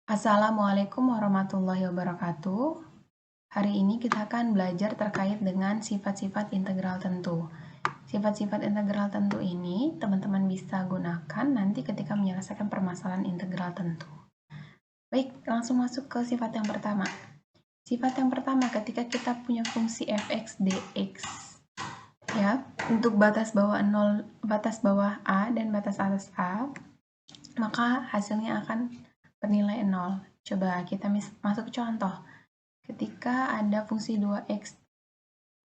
Assalamualaikum warahmatullahi wabarakatuh. Hari ini kita akan belajar terkait dengan sifat-sifat integral tentu. Sifat-sifat integral tentu ini teman-teman bisa gunakan nanti ketika menyelesaikan permasalahan integral tentu. Baik, langsung masuk ke sifat yang pertama. Sifat yang pertama, ketika kita punya fungsi fx dx, ya, untuk batas bawah 0, batas bawah a dan batas atas a, maka hasilnya akan bernilai 0. Coba kita masuk ke contoh. Ketika ada fungsi 2x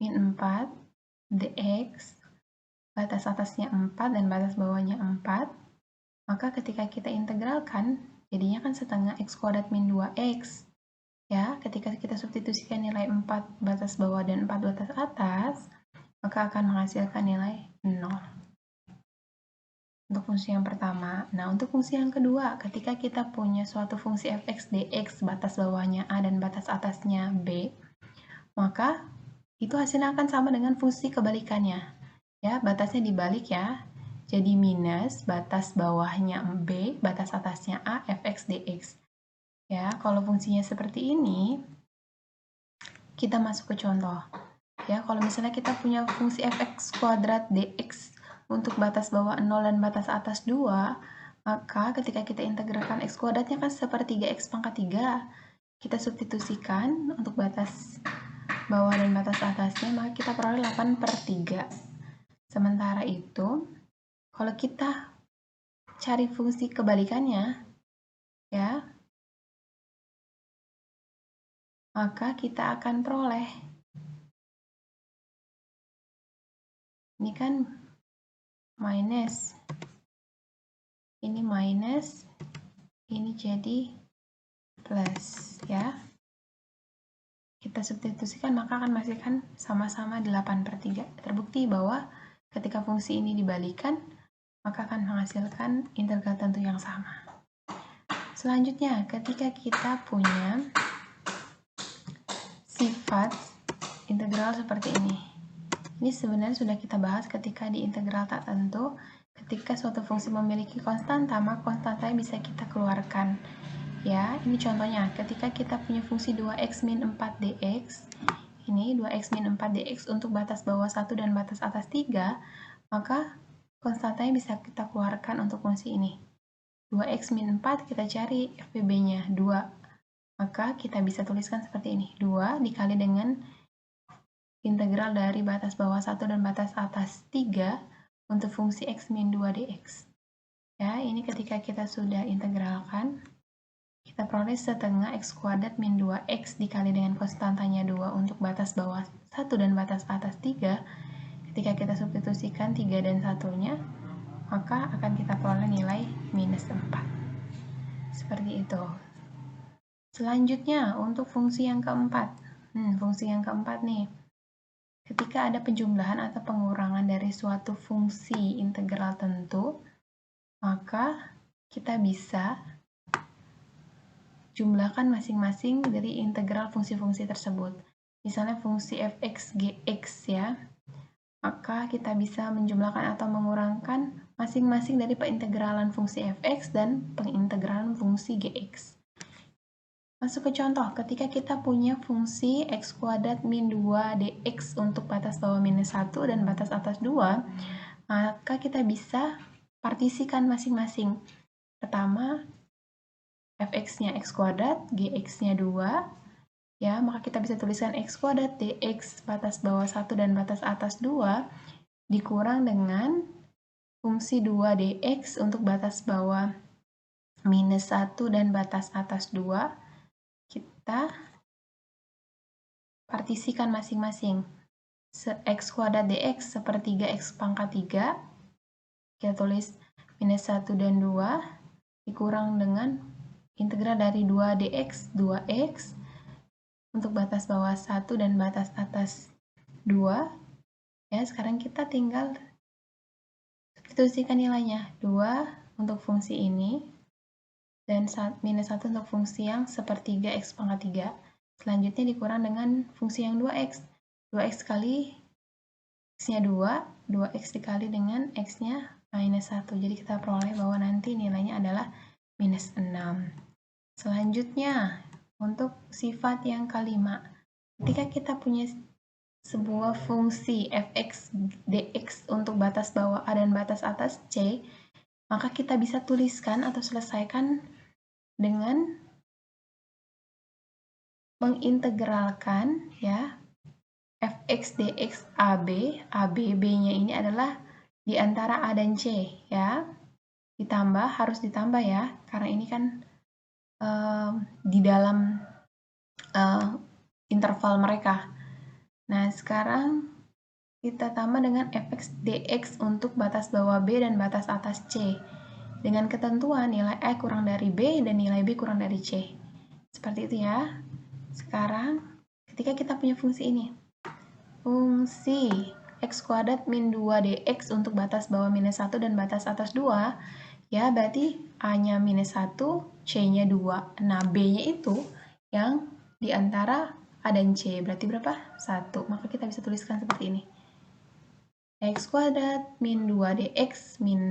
min 4 dx, batas atasnya 4 dan batas bawahnya 4, maka ketika kita integralkan, jadinya kan setengah x kuadrat min 2x. Ya, ketika kita substitusikan nilai 4 batas bawah dan 4 batas atas, maka akan menghasilkan nilai 0. Untuk fungsi yang pertama. Nah, untuk fungsi yang kedua, ketika kita punya suatu fungsi fx dx, batas bawahnya a dan batas atasnya b, maka itu hasilnya akan sama dengan fungsi kebalikannya. Ya, batasnya dibalik ya. Jadi minus batas bawahnya b, batas atasnya a, fx dx. Ya, kalau fungsinya seperti ini, kita masuk ke contoh. Ya, kalau misalnya kita punya fungsi fx kuadrat dx untuk batas bawah 0 dan batas atas 2, maka ketika kita integralkan x kuadratnya kan sepertiga x pangkat 3. Kita substitusikan untuk batas bawah dan batas atasnya, maka kita peroleh 8/3. Sementara itu, kalau kita cari fungsi kebalikannya, ya, maka kita akan peroleh, ini kan minus, ini minus, ini jadi plus, ya. Kita substitusikan, maka akan menghasilkan sama-sama 8/3. Terbukti bahwa ketika fungsi ini dibalikan, maka akan menghasilkan integral tentu yang sama. Selanjutnya, ketika kita punya sifat integral seperti ini. Ini sebenarnya sudah kita bahas ketika di integral tak tentu. Ketika suatu fungsi memiliki konstanta, maka konstantanya bisa kita keluarkan. Ya, ini contohnya. Ketika kita punya fungsi 2x min 4 dx, ini 2x min 4 dx untuk batas bawah 1 dan batas atas 3, maka konstantanya bisa kita keluarkan untuk fungsi ini. 2x min 4 kita cari FPB-nya 2. Maka kita bisa tuliskan seperti ini. 2 dikali dengan integral dari batas bawah 1 dan batas atas 3 untuk fungsi x min 2 dx. Ya, ini ketika kita sudah integralkan, kita peroleh setengah x kuadrat min 2x dikali dengan konstantanya 2 untuk batas bawah 1 dan batas atas 3. Ketika kita substitusikan 3 dan 1-nya, maka akan kita peroleh nilai minus 4. Seperti itu. Selanjutnya, untuk fungsi yang keempat. Fungsi yang keempat nih. Ketika ada penjumlahan atau pengurangan dari suatu fungsi integral tentu, maka kita bisa jumlahkan masing-masing dari integral fungsi-fungsi tersebut. Misalnya fungsi fx gx ya, maka kita bisa menjumlahkan atau mengurangkan masing-masing dari pengintegralan fungsi fx dan pengintegralan fungsi gx. Masuk ke contoh, ketika kita punya fungsi x kuadrat min 2 dx untuk batas bawah minus 1 dan batas atas 2, maka kita bisa partisikan masing-masing. Pertama, fx-nya x kuadrat, gx-nya 2, ya, maka kita bisa tuliskan x kuadrat dx batas bawah 1 dan batas atas 2 dikurang dengan fungsi 2 dx untuk batas bawah minus 1 dan batas atas 2. Kita partisikan masing-masing. X kuadrat dx sepertiga x pangkat 3, kita tulis minus 1 dan 2 dikurang dengan integral dari 2 dx, 2x untuk batas bawah 1 dan batas atas 2. Ya, sekarang kita tinggal substitusikan nilainya. 2 untuk fungsi ini dan minus 1 untuk fungsi yang sepertiga x pangkat 3. Selanjutnya dikurang dengan fungsi yang 2x. 2x kali x-nya 2, 2x dikali dengan x-nya minus 1. Jadi kita peroleh bahwa nanti nilainya adalah minus 6. Selanjutnya, untuk sifat yang kelima, ketika kita punya sebuah fungsi fx dx untuk batas bawah A dan batas atas C, maka kita bisa tuliskan atau selesaikan dengan mengintegralkan ya fx dx AB, B-nya ini adalah di antara A dan C ya. Ditambah, harus ditambah ya, karena ini kan di dalam interval mereka. Nah, sekarang kita tambah dengan fx dx untuk batas bawah B dan batas atas C. Dengan ketentuan nilai A kurang dari B dan nilai B kurang dari C. Seperti itu ya. Sekarang, ketika kita punya fungsi ini, fungsi x kuadrat min 2 dx untuk batas bawah minus 1 dan batas atas 2, ya berarti A-nya minus 1, C-nya 2. Nah, B-nya itu yang di antara A dan C. Berarti berapa? 1. Maka kita bisa tuliskan seperti ini. X kuadrat min 2 dx min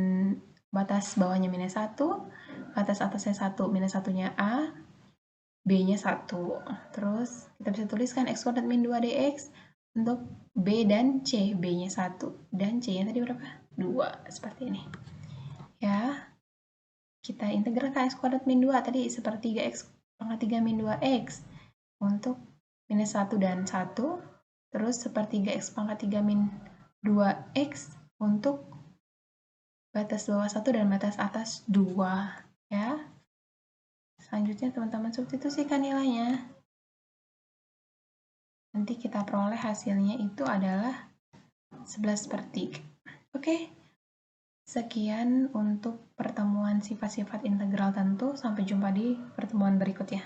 batas bawahnya minus 1, batas atasnya 1, minus 1-nya A, B-nya 1. Terus kita bisa tuliskan X kuadrat min 2 dx untuk B dan C. B-nya 1 dan C-nya tadi berapa? 2. Seperti ini. Ya, kita integralkan X kuadrat min 2 tadi sepertiga X pangkat 3 min 2X untuk minus 1 dan 1. Terus sepertiga X pangkat 3 min 2X untuk batas bawah 1 dan batas atas 2. Ya. Selanjutnya teman-teman substitusikan nilainya. Nanti kita peroleh hasilnya itu adalah 11/3. Oke. Sekian untuk pertemuan sifat-sifat integral tentu. Sampai jumpa di pertemuan berikutnya.